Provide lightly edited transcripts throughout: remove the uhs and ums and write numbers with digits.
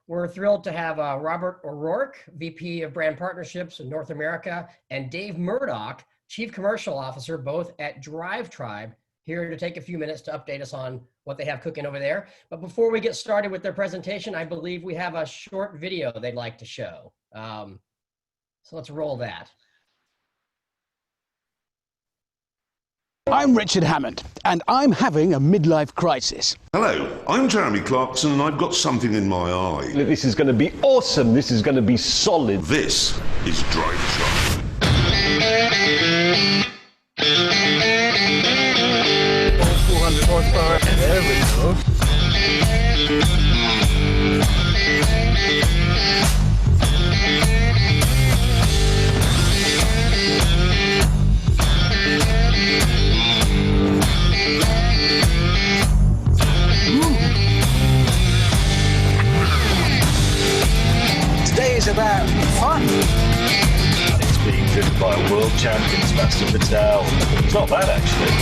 We're thrilled to have Robert O'Rourke, VP of Brand Partnerships in North America, and Dave Murdoch, Chief Commercial Officer, both at DriveTribe, here to take a few minutes to update us on what they have cooking over there. But before we get started with their presentation, I believe we have a short video they'd like to show. So let's roll that. I'm Richard Hammond, and I'm having a midlife crisis. Hello, I'm Jeremy Clarkson, and I've got something in my eye. This is going to be awesome. This is going to be solid. This is DriveTribe. 400 horsepower. There we go. Today is about fun. And it's being driven by a world champion, Sebastian Vettel. It's not bad, actually.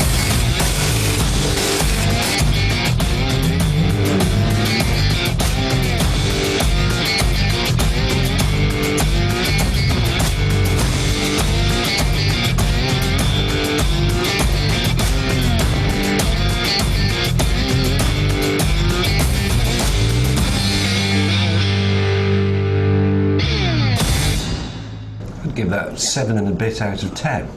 Give that 7 and a bit out of 10.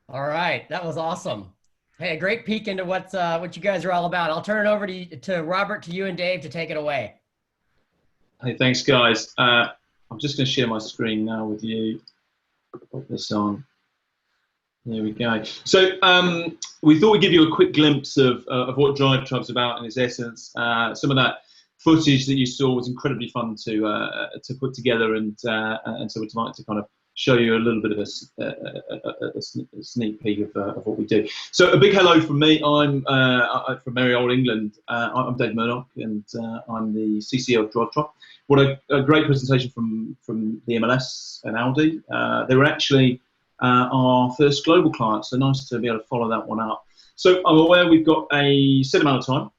All right, that was awesome. Hey, a great peek into what you guys are all about. I'll turn it over to Robert, to you and Dave to take it away. Hey, thanks, guys. I'm just going to share my screen now with you. Put this on. There we go. So we thought we'd give you a quick glimpse of what DriveTribe's about in its essence. Some of that footage that you saw was incredibly fun to put together, and so we'd like to kind of show you a little bit of a sneak peek of what we do. So a big hello from me. I'm from merry old England. I'm Dave Murdoch, and I'm the CCO of DriveTribe. What a great presentation from the MLS and Audi. They were actually our first global client, so nice to be able to follow that one up. So I'm aware we've got a set amount of time,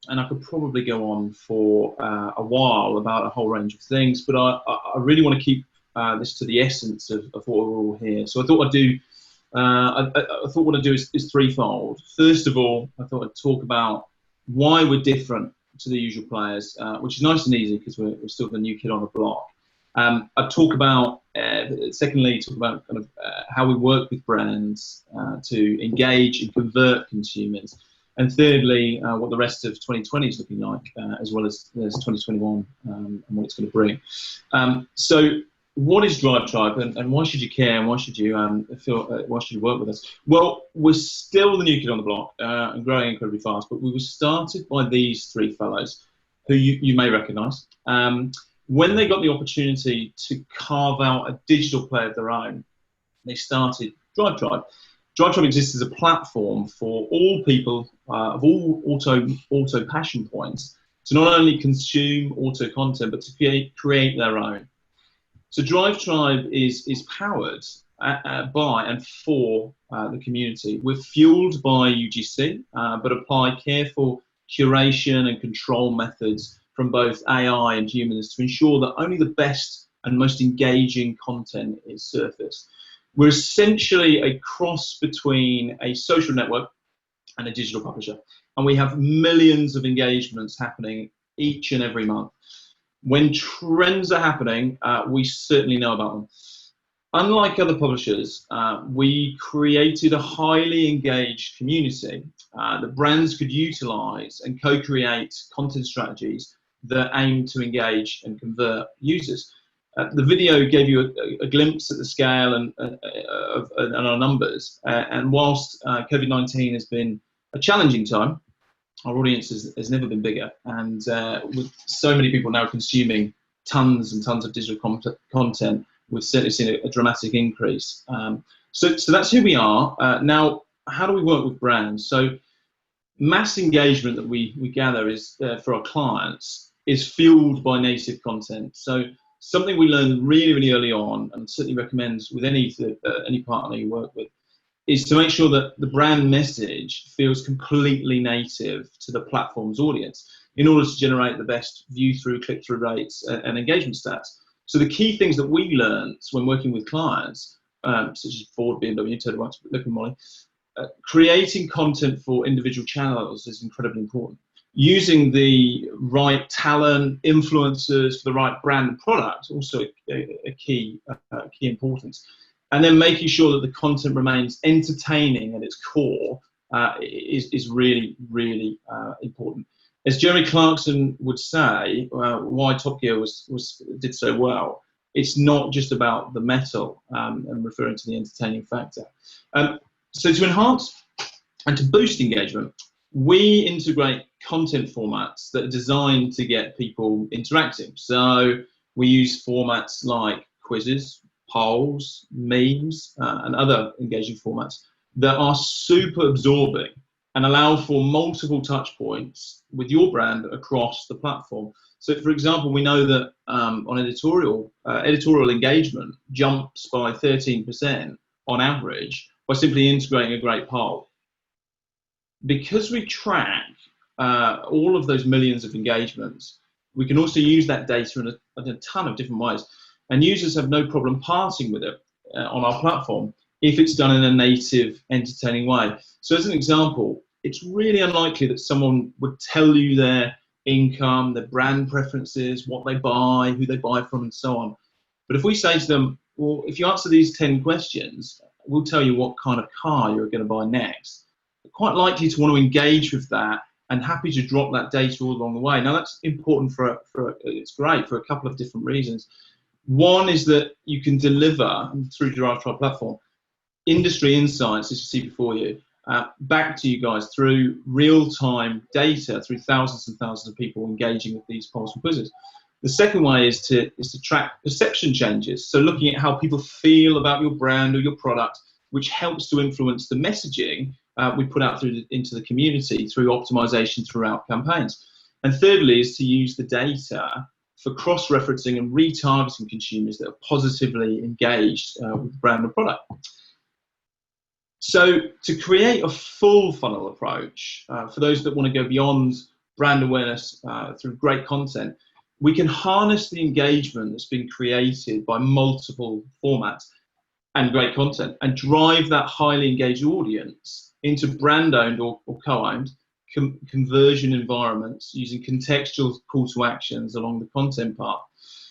and I could probably go on for a while about a whole range of things, but I really want to keep this to the essence of what we're all here. So I thought I'd do, I thought what I'd do is threefold. First of all, I thought I'd talk about why we're different to the usual players, which is nice and easy because we're still the new kid on the block. I'd talk about, secondly, talk about kind of how we work with brands to engage and convert consumers. And thirdly, what the rest of 2020 is looking like, as well as 2021 and what it's going to bring. So, what is DriveTribe, and why should you care, and why should you why should you work with us? Well, we're still the new kid on the block and growing incredibly fast, but we were started by these three fellows, who you may recognise. When they got the opportunity to carve out a digital play of their own, they started DriveTribe. DriveTribe exists as a platform for all people of all auto passion points to not only consume auto content, but to create their own. So DriveTribe is powered by and for the community. We're fueled by UGC, but apply careful curation and control methods from both AI and humans to ensure that only the best and most engaging content is surfaced. We're essentially a cross between a social network and a digital publisher, and we have millions of engagements happening each and every month. When trends are happening, we certainly know about them. Unlike other publishers, we created a highly engaged community that brands could utilize and co-create content strategies that aim to engage and convert users. The video gave you a glimpse at the scale and our numbers. And whilst COVID-19 has been a challenging time, our audience has never been bigger. And with so many people now consuming tons and tons of digital content, we've certainly seen a dramatic increase. So that's who we are. Now, how do we work with brands? So mass engagement that we gather is for our clients is fueled by native content. So something we learned really, really early on, and certainly recommend with any partner you work with, is to make sure that the brand message feels completely native to the platform's audience in order to generate the best view-through, click-through rates and engagement stats. So the key things that we learned when working with clients, such as Ford, BMW, Total Look and Molly, creating content for individual channels is incredibly important. Using the right talent, influencers for the right brand and product, also a key importance. And then making sure that the content remains entertaining at its core is really, really important. As Jeremy Clarkson would say, why Top Gear did so well, it's not just about the metal, and referring to the entertaining factor. So to enhance and to boost engagement, we integrate content formats that are designed to get people interacting. So we use formats like quizzes, polls, memes, and other engaging formats that are super absorbing and allow for multiple touch points with your brand across the platform. So, for example, we know that on editorial engagement jumps by 13% on average by simply integrating a great poll. Because we track all of those millions of engagements, we can also use that data in a ton of different ways. And users have no problem parting with it on our platform if it's done in a native, entertaining way. So as an example, it's really unlikely that someone would tell you their income, their brand preferences, what they buy, who they buy from, and so on. But if we say to them, well, if you answer these 10 questions, we'll tell you what kind of car you're going to buy next. They're quite likely to want to engage with that and happy to drop that data all along the way. Now that's important it's great for a couple of different reasons. One is that you can deliver through the DriveTribe platform industry insights, as you see before you, back to you guys through real-time data, through thousands and thousands of people engaging with these polls and quizzes. The second way is to track perception changes. So looking at how people feel about your brand or your product, which helps to influence the messaging we put out into the community through optimization throughout campaigns. And thirdly is to use the data for cross-referencing and retargeting consumers that are positively engaged with the brand or product. So to create a full funnel approach for those that want to go beyond brand awareness through great content, we can harness the engagement that's been created by multiple formats and great content and drive that highly engaged audience into brand-owned or co-owned conversion environments using contextual call to actions along the content path.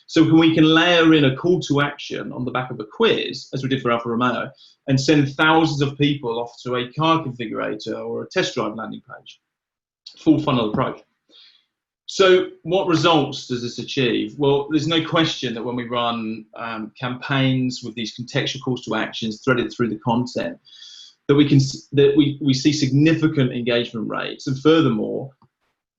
So we can layer in a call to action on the back of a quiz, as we did for Alfa Romeo, and send thousands of people off to a car configurator or a test drive landing page. Full funnel approach. So what results does this achieve? Well, there's no question that when we run campaigns with these contextual calls to actions threaded through the content, that we see significant engagement rates, and furthermore,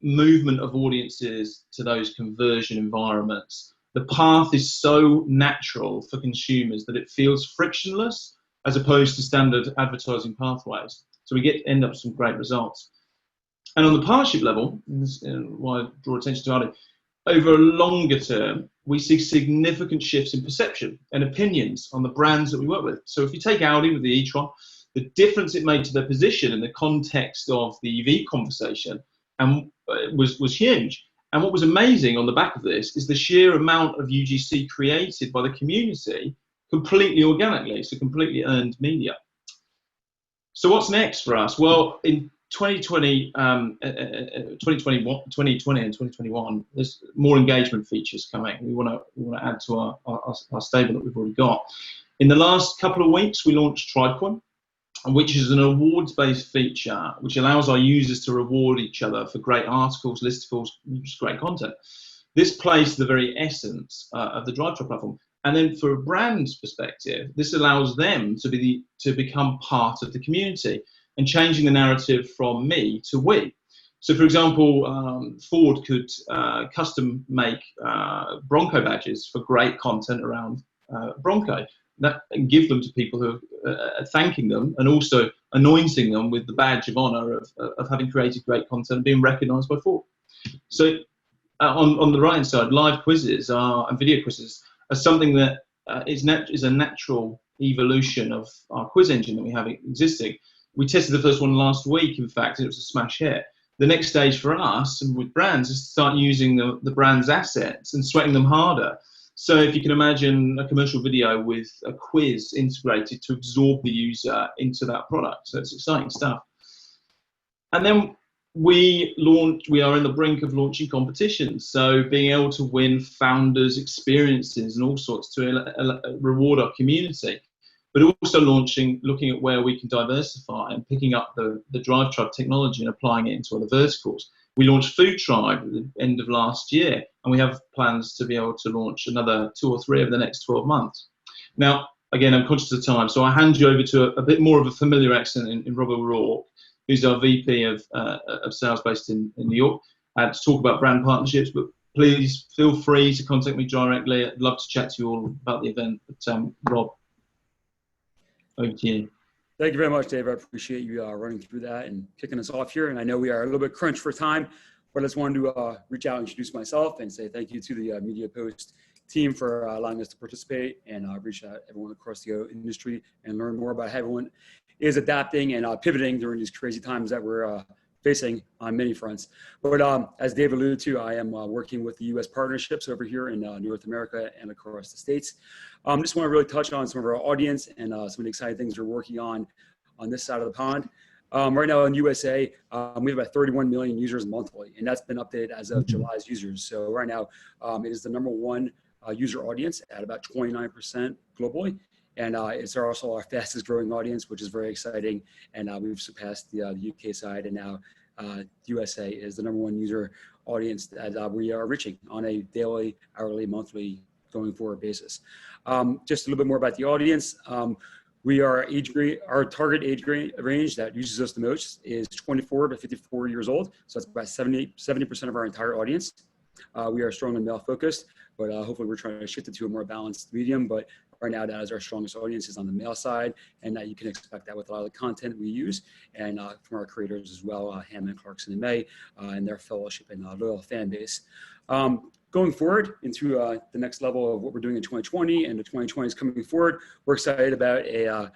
movement of audiences to those conversion environments. The path is so natural for consumers that it feels frictionless as opposed to standard advertising pathways. So we end up with some great results. And on the partnership level, why I draw attention to Artie, over a longer term, we see significant shifts in perception and opinions on the brands that we work with. So if you take Audi with the e-tron, the difference it made to their position in the context of the EV conversation was huge. And what was amazing on the back of this is the sheer amount of UGC created by the community completely organically, so completely earned media. So what's next for us? Well, in 2020 and 2021, there's more engagement features coming. We want to add to our stable that we've already got. In the last couple of weeks, we launched TribeCoin, which is an awards-based feature which allows our users to reward each other for great articles, listicles, just great content. This plays to the very essence of the DriveTribe platform. And then for a brand's perspective, this allows them to become part of the community and changing the narrative from me to we. So for example, Ford could custom make Bronco badges for great content around Bronco. And give them to people who are thanking them and also anointing them with the badge of honor of having created great content and being recognized by Ford. So on the right hand side, live quizzes and video quizzes are something that is a natural evolution of our quiz engine that we have existing. We tested the first one last week, in fact, and it was a smash hit. The next stage for us and with brands is to start using the brand's assets and sweating them harder. So if you can imagine a commercial video with a quiz integrated to absorb the user into that product. So it's exciting stuff. And then we are in the brink of launching competitions. So being able to win founders' experiences and all sorts to reward our community, but also looking at where we can diversify and picking up the DriveTribe technology and applying it into other verticals. We launched FoodTribe at the end of last year, and we have plans to be able to launch another 2 or 3 over the next 12 months. Now, again, I'm conscious of time, so I hand you over to a bit more of a familiar accent in Robert O'Rourke, who's our VP of sales based in New York, to talk about brand partnerships. But please feel free to contact me directly. I'd love to chat to you all about the event. But Rob, over to you. Thank you very much, Dave. I appreciate you running through that and kicking us off here. And I know we are a little bit crunched for time, but I just wanted to reach out and introduce myself and say thank you to the Media Post team for allowing us to participate and reach out to everyone across the industry and learn more about how everyone is adapting and pivoting during these crazy times that we're facing on many fronts. But as Dave alluded to, I am working with the U.S. partnerships over here in North America and across the States. Just want to really touch on some of our audience and some of the exciting things we're working on this side of the pond. Right now in USA, we have about 31 million users monthly, and that's been updated as of July's users. So right now, it is the #1 user audience at about 29% globally. And it's also our fastest growing audience, which is very exciting. And we've surpassed the UK side, and now USA is the #1 user audience that we are reaching on a daily, hourly, monthly, going forward basis. Just a little bit more about the audience. We are our target age range that uses us the most is 24 to 54 years old. So that's about 70% of our entire audience. We are strongly male focused, but hopefully we're trying to shift it to a more balanced medium. But right now, that is our strongest audience is on the male side, and you can expect that with a lot of the content we use and from our creators as well, Hammond, Clarkson, and May, and their fellowship and loyal fan base. Going forward into the next level of what we're doing in 2020 and the 2020 is coming forward, we're excited about a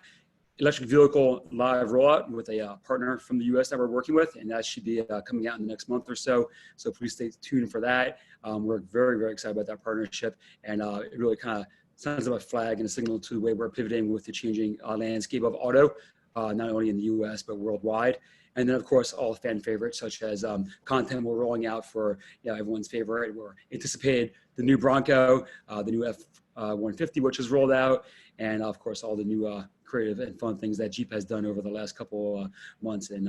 electric vehicle live rollout with a partner from the US that we're working with, and that should be coming out in the next month or so. So please stay tuned for that. We're very, very excited about that partnership, and it really kind of sounds like a flag and a signal to the way we're pivoting with the changing landscape of auto, not only in the US, but worldwide. And then, of course, all fan favorites, such as content we're rolling out for everyone's favorite. We're anticipated the new Bronco, the new F-150, which is rolled out, and, of course, all the new creative and fun things that Jeep has done over the last couple months in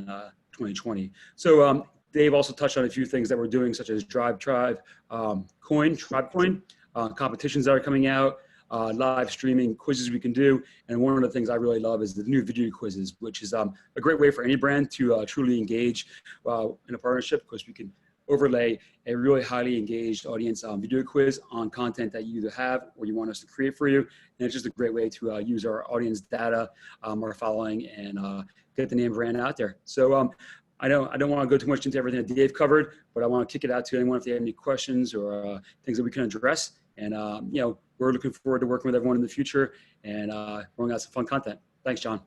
2020. So Dave also touched on a few things that we're doing, such as DriveTribe Tribe Coin, competitions that are coming out, live streaming quizzes we can do. And one of the things I really love is the new video quizzes, which is a great way for any brand to truly engage in a partnership, because we can overlay a really highly engaged audience video quiz on content that you either have or you want us to create for you. And it's just a great way to use our audience data, our following, and get the name brand out there. So I don't want to go too much into everything that Dave covered, but I want to kick it out to anyone if they have any questions or things that we can address. And we're looking forward to working with everyone in the future and rolling out some fun content. Thanks, John.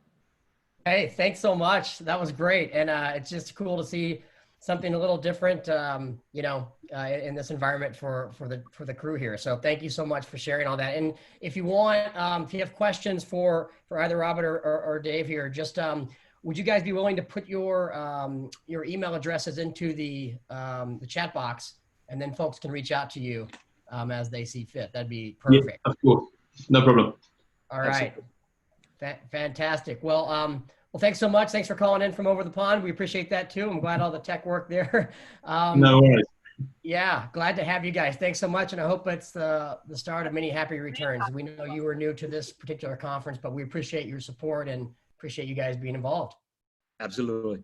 Hey, thanks so much. That was great. And it's just cool to see something a little different, in this environment for the crew here. So thank you so much for sharing all that. And if you want, if you have questions for either Robert or Dave here, just would you guys be willing to put your email addresses into the chat box, and then folks can reach out to you as they see fit? That'd be perfect. Yeah, of course, no problem. All right, fantastic. Well, thanks so much. Thanks for calling in from over the pond. We appreciate that too. I'm glad all the tech work there. No worries. Yeah, glad to have you guys. Thanks so much, and I hope it's the start of many happy returns. We know you were new to this particular conference, but we appreciate your support and appreciate you guys being involved. Absolutely.